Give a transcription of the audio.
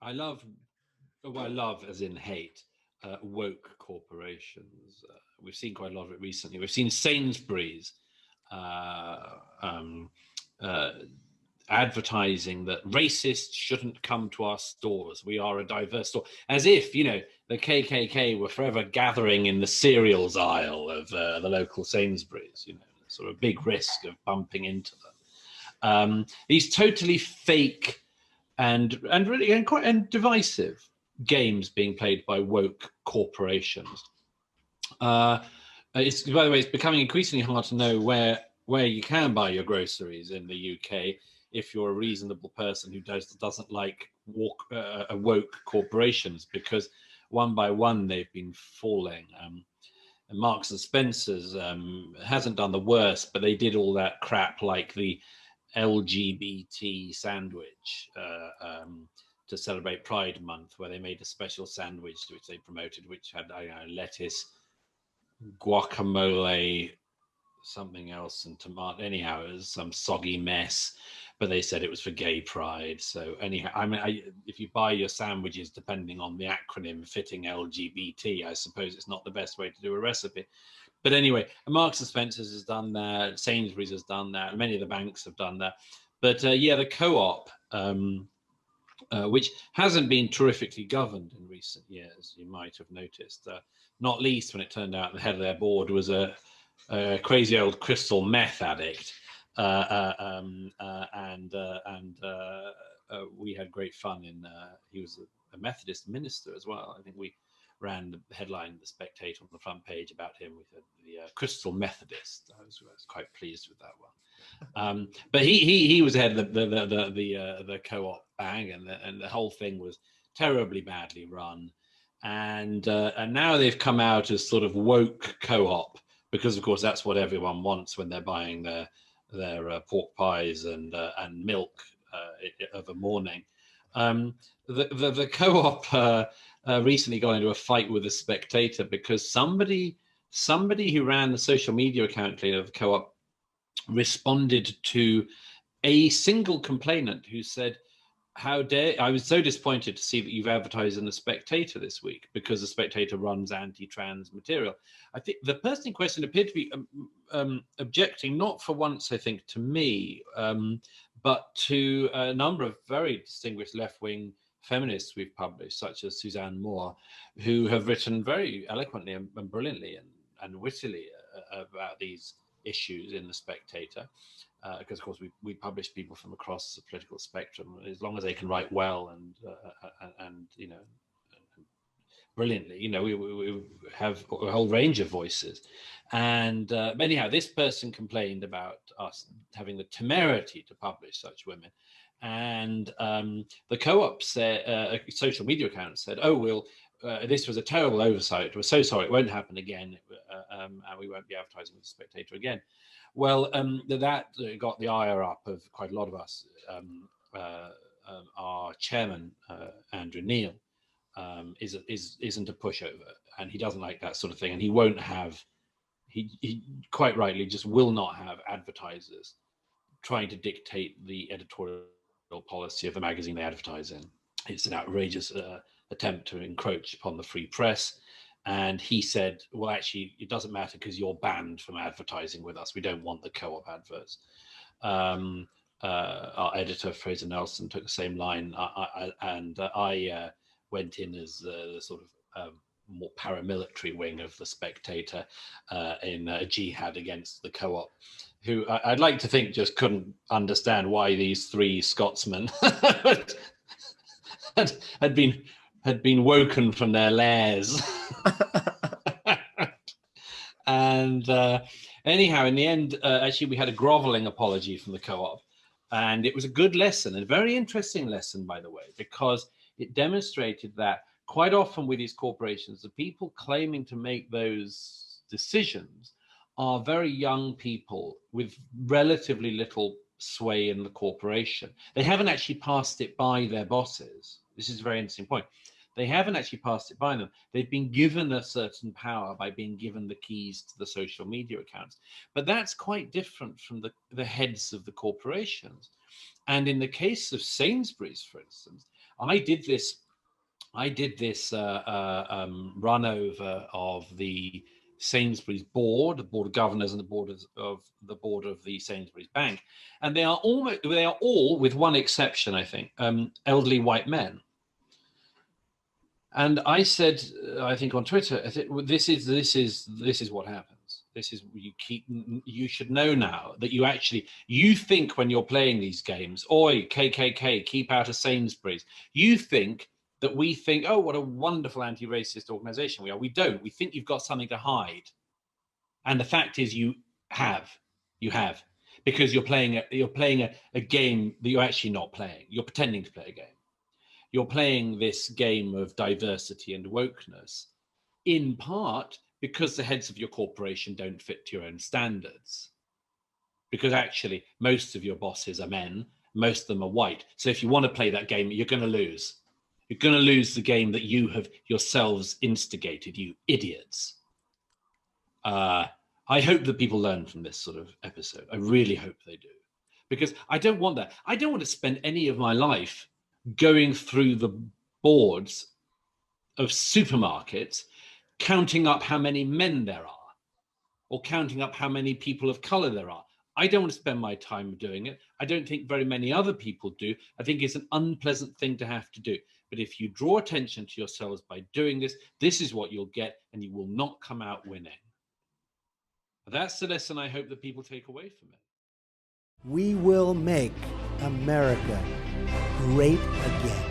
I love, well, I love as in hate, woke corporations. We've seen quite a lot of it recently. We've seen Sainsbury's uh, um, uh, advertising that racists shouldn't come to our stores. We are a diverse store, as if the KKK were forever gathering in the cereals aisle of the local Sainsbury's. Sort of big risk of bumping into them. These totally fake and really and divisive games being played by woke corporations. It's, by the way, it's becoming increasingly hard to know where you can buy your groceries in the UK if you're a reasonable person who doesn't like woke corporations, because one by one they've been falling. And Marks and Spencer's hasn't done the worst, but they did all that crap like the LGBT sandwich to celebrate Pride Month, where they made a special sandwich which they promoted, which had lettuce, guacamole, something else, and tomato. Anyhow, it was some soggy mess, but they said it was for gay pride. So anyhow, I mean, if you buy your sandwiches depending on the acronym fitting LGBT, I suppose it's not the best way to do a recipe. But anyway, Marks and Spencer's has done that, Sainsbury's has done that, many of the banks have done that. But yeah, the co-op, which hasn't been terrifically governed in recent years, you might have noticed, not least when it turned out the head of their board was a crazy old crystal meth addict. And we had great fun he was a Methodist minister as well. I think we ran the headline, The Spectator, on the front page about him with the Crystal Methodist. I was quite pleased with that one. But he was head of the co-op bang, and the whole thing was terribly badly run. And now they've come out as sort of woke co-op, because of course that's what everyone wants when they're buying their pork pies and milk of a morning. The co-op recently got into a fight with the Spectator because somebody who ran the social media account of the co-op responded to a single complainant who said, "How dare, I was so disappointed to see that you've advertised in the Spectator this week, because the Spectator runs anti-trans material." I think the person in question appeared to be objecting, not for once, I think, to me, but to a number of very distinguished left-wing feminists we've published, such as Suzanne Moore, who have written very eloquently and brilliantly and wittily about these issues in the Spectator. Because of course we publish people from across the political spectrum, as long as they can write well and brilliantly. We have a whole range of voices. And anyhow, this person complained about us having the temerity to publish such women. And the co-op said, a social media account said, "Oh, this was a terrible oversight. We're so sorry. It won't happen again, and we won't be advertising with the Spectator again." Well, that got the ire up of quite a lot of us. Our chairman, Andrew Neil, isn't a pushover, and he doesn't like that sort of thing, and he won't have. He quite rightly just will not have advertisers trying to dictate the editorial policy of the magazine they advertise in. It's an outrageous attempt to encroach upon the free press. And he said, "Well, actually, it doesn't matter because you're banned from advertising with us. We don't want the co-op adverts." Our editor, Fraser Nelson, took the same line. I went in as the sort of more paramilitary wing of the Spectator in a jihad against the co-op, who I'd like to think just couldn't understand why these three Scotsmen had been woken from their lairs. And anyhow, in the end, actually, we had a groveling apology from the co-op, and it was a good lesson, a very interesting lesson, by the way, because it demonstrated that quite often with these corporations, the people claiming to make those decisions are very young people with relatively little sway in the corporation. They haven't actually passed it by their bosses. This is a very interesting point. They haven't actually passed it by them. They've been given a certain power by being given the keys to the social media accounts. But that's quite different from the heads of the corporations. And in the case of Sainsbury's, for instance, I did this run over of the Sainsbury's board, the board of governors, and the board of the Sainsbury's Bank, and they are all, with one exception, I think, elderly white men. And I said, I think on Twitter, I said, this is what happens. This is you should know now that you think when you're playing these games, oi, KKK, keep out of Sainsbury's. You think that we think, oh, what a wonderful anti-racist organization we are. We don't. We think you've got something to hide. And the fact is you have, because you're playing a game that you're actually not playing. You're pretending to play a game. You're playing this game of diversity and wokeness, in part because the heads of your corporation don't fit to your own standards. Because actually, most of your bosses are men, most of them are white. So if you want to play that game, you're going to lose. You're going to lose the game that you have yourselves instigated, you idiots. I hope that people learn from this sort of episode. I really hope they do. Because I don't want that. I don't want to spend any of my life going through the boards of supermarkets, counting up how many men there are, or counting up how many people of color there are. I don't want to spend my time doing it. I don't think very many other people do. I think it's an unpleasant thing to have to do. But if you draw attention to yourselves by doing this, this is what you'll get, and you will not come out winning. That's the lesson I hope that people take away from it. We will make America great again.